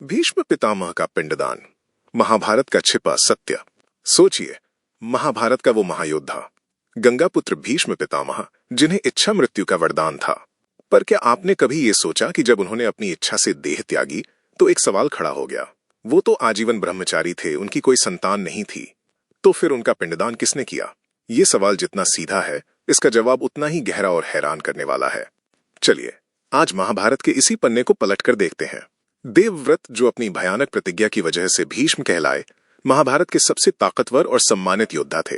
भीष्म पितामह का पिंडदान, महाभारत का छिपा सत्य। सोचिए, महाभारत का वो महायोद्धा गंगापुत्र भीष्म पितामह, जिन्हें इच्छा मृत्यु का वरदान था। पर क्या आपने कभी ये सोचा कि जब उन्होंने अपनी इच्छा से देह त्यागी तो एक सवाल खड़ा हो गया। वो तो आजीवन ब्रह्मचारी थे, उनकी कोई संतान नहीं थी, तो फिर उनका पिंडदान किसने किया? ये सवाल जितना सीधा है, इसका जवाब उतना ही गहरा और हैरान करने वाला है। चलिए आज महाभारत के इसी पन्ने को पलटकर देखते हैं। देवव्रत, जो अपनी भयानक प्रतिज्ञा की वजह से भीष्म कहलाए, महाभारत के सबसे ताकतवर और सम्मानित योद्धा थे।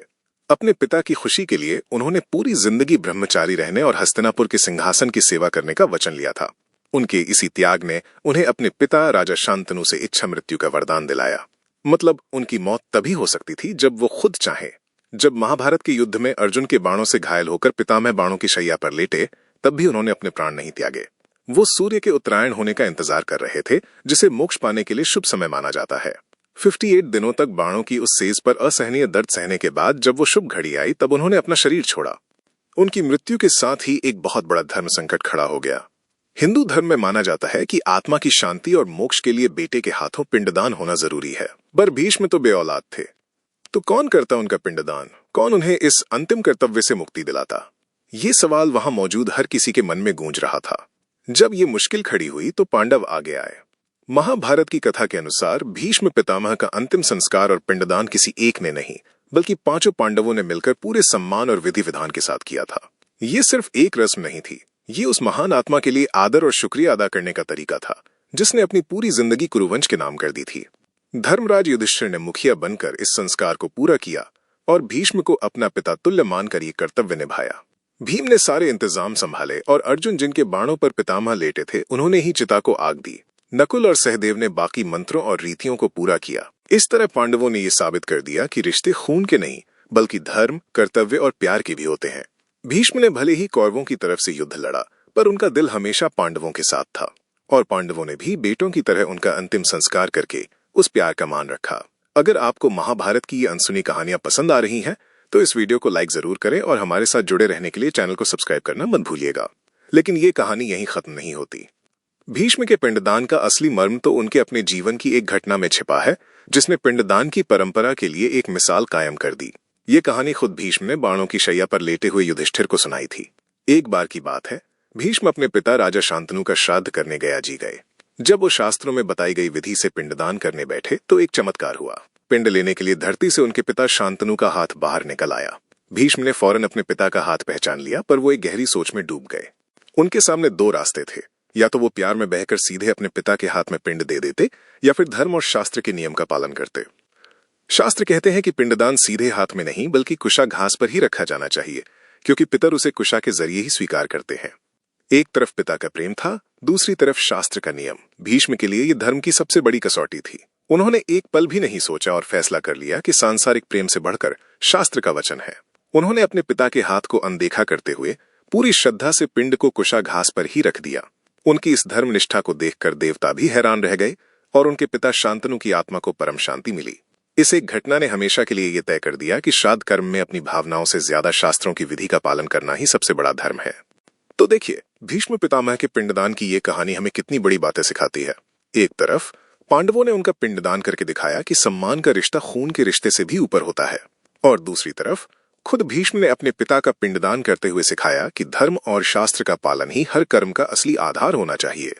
अपने पिता की खुशी के लिए उन्होंने पूरी जिंदगी ब्रह्मचारी रहने और हस्तिनापुर के सिंहासन की सेवा करने का वचन लिया था। उनके इसी त्याग ने उन्हें अपने पिता राजा शांतनु से इच्छा मृत्यु का वरदान दिलाया। मतलब उनकी मौत तभी हो सकती थी जब वो खुद चाहे। जब महाभारत के युद्ध में अर्जुन के बाणों से घायल होकर पितामह बाणों की शैया पर लेटे, तब भी उन्होंने अपने प्राण नहीं त्यागे। वो सूर्य के उत्तरायण होने का इंतजार कर रहे थे, जिसे मोक्ष पाने के लिए शुभ समय माना जाता है। 58 दिनों तक बाणों की उस सेज पर असहनीय दर्द सहने के बाद जब वो शुभ घड़ी आई, तब उन्होंने अपना शरीर छोड़ा। उनकी मृत्यु के साथ ही एक बहुत बड़ा धर्म संकट खड़ा हो गया। हिंदू धर्म में माना जाता है कि आत्मा की शांति और मोक्ष के लिए बेटे के हाथों पिंडदान होना जरूरी है। पर भीष्म तो बेऔलाद थे, तो कौन करता उनका पिंडदान? कौन उन्हें इस अंतिम कर्तव्य से मुक्ति दिलाता? ये सवाल वहां मौजूद हर किसी के मन में गूंज रहा था। जब ये मुश्किल खड़ी हुई तो पांडव आगे आए। महाभारत की कथा के अनुसार भीष्म पितामह का अंतिम संस्कार और पिंडदान किसी एक ने नहीं, बल्कि पांचों पांडवों ने मिलकर पूरे सम्मान और विधि विधान के साथ किया था। ये सिर्फ एक रस्म नहीं थी, ये उस महान आत्मा के लिए आदर और शुक्रिया अदा करने का तरीका था, जिसने अपनी पूरी जिंदगी कुरुवंश के नाम कर दी थी। धर्मराज युधिष्ठिर ने मुखिया बनकर इस संस्कार को पूरा किया और भीष्म को अपना पिता तुल्य मानकर ये कर्तव्य निभाया। भीम ने सारे इंतजाम संभाले और अर्जुन, जिनके बाणों पर पितामह लेटे थे, उन्होंने ही चिता को आग दी। नकुल और सहदेव ने बाकी मंत्रों और रीतियों को पूरा किया। इस तरह पांडवों ने ये साबित कर दिया कि रिश्ते खून के नहीं, बल्कि धर्म, कर्तव्य और प्यार के भी होते हैं। भीष्म ने भले ही कौरवों की तरफ से युद्ध लड़ा, पर उनका दिल हमेशा पांडवों के साथ था, और पांडवों ने भी बेटों की तरह उनका अंतिम संस्कार करके उस प्यार का मान रखा। अगर आपको महाभारत की ये अनसुनी कहानियां पसंद आ रही हैं, तो इस वीडियो को लाइक जरूर करें और हमारे साथ जुड़े रहने के लिए चैनल को सब्सक्राइब करना मत भूलिएगा। लेकिन ये कहानी यहीं खत्म नहीं होती। भीष्म के पिंडदान का असली मर्म तो उनके अपने जीवन की एक घटना में छिपा है, जिसने पिंडदान की परंपरा के लिए एक मिसाल कायम कर दी। ये कहानी खुद भीष्म ने बाणों की शैया पर लेटे हुए युधिष्ठिर को सुनाई थी। एक बार की बात है, भीष्म अपने पिता राजा शांतनु का श्राद्ध करने गया जी गए। जब वो शास्त्रों में बताई गई विधि से पिंडदान करने बैठे तो एक चमत्कार हुआ। पिंड लेने के लिए धरती से उनके पिता शांतनु का हाथ बाहर निकल आया। भीष्म ने फौरन अपने पिता का हाथ पहचान लिया, पर वो एक गहरी सोच में डूब गए। उनके सामने दो रास्ते थे, या तो वो प्यार में बहकर सीधे अपने पिता के हाथ में पिंड दे देते, या फिर धर्म और शास्त्र के नियम का पालन करते। शास्त्र कहते हैं कि पिंडदान सीधे हाथ में नहीं, बल्कि कुशा घास पर ही रखा जाना चाहिए, क्योंकि पितर उसे कुशा के जरिए ही स्वीकार करते हैं। एक तरफ पिता का प्रेम था, दूसरी तरफ शास्त्र का नियम। भीष्म के लिए ये धर्म की सबसे बड़ी कसौटी थी। उन्होंने एक पल भी नहीं सोचा और फैसला कर लिया कि सांसारिक प्रेम से बढ़कर शास्त्र का वचन है। उन्होंने अपने पिता के हाथ को अनदेखा करते हुए पूरी श्रद्धा से पिंड को कुशा घास पर ही रख दिया। उनकी इस धर्म निष्ठा को देखकर देवता भी हैरान रह गए और उनके पिता शांतनु की आत्मा को परम शांति मिली। इस एक घटना ने हमेशा के लिए ये तय कर दिया कि श्राद्ध कर्म में अपनी भावनाओं से ज्यादा शास्त्रों की विधि का पालन करना ही सबसे बड़ा धर्म है। तो देखिए, भीष्म पितामह के पिंडदान की ये कहानी हमें कितनी बड़ी बातें सिखाती है। एक तरफ पांडवों ने उनका पिंडदान करके दिखाया कि सम्मान का रिश्ता खून के रिश्ते से भी ऊपर होता है, और दूसरी तरफ खुद भीष्म ने अपने पिता का पिंडदान करते हुए सिखाया कि धर्म और शास्त्र का पालन ही हर कर्म का असली आधार होना चाहिए।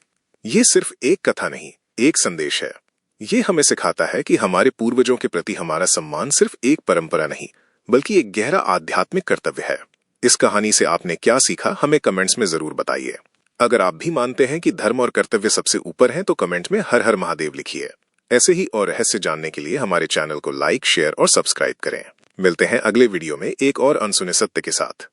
ये सिर्फ एक कथा नहीं, एक संदेश है। ये हमें सिखाता है कि हमारे पूर्वजों के प्रति हमारा सम्मान सिर्फ एक परंपरा नहीं, बल्कि एक गहरा आध्यात्मिक कर्तव्य है। इस कहानी से आपने क्या सीखा, हमें कमेंट्स में जरूर बताइए। अगर आप भी मानते हैं कि धर्म और कर्तव्य सबसे ऊपर हैं, तो कमेंट में हर हर महादेव लिखिए। ऐसे ही और रहस्य जानने के लिए हमारे चैनल को लाइक, शेयर और सब्सक्राइब करें। मिलते हैं अगले वीडियो में एक और अनसुने सत्य के साथ।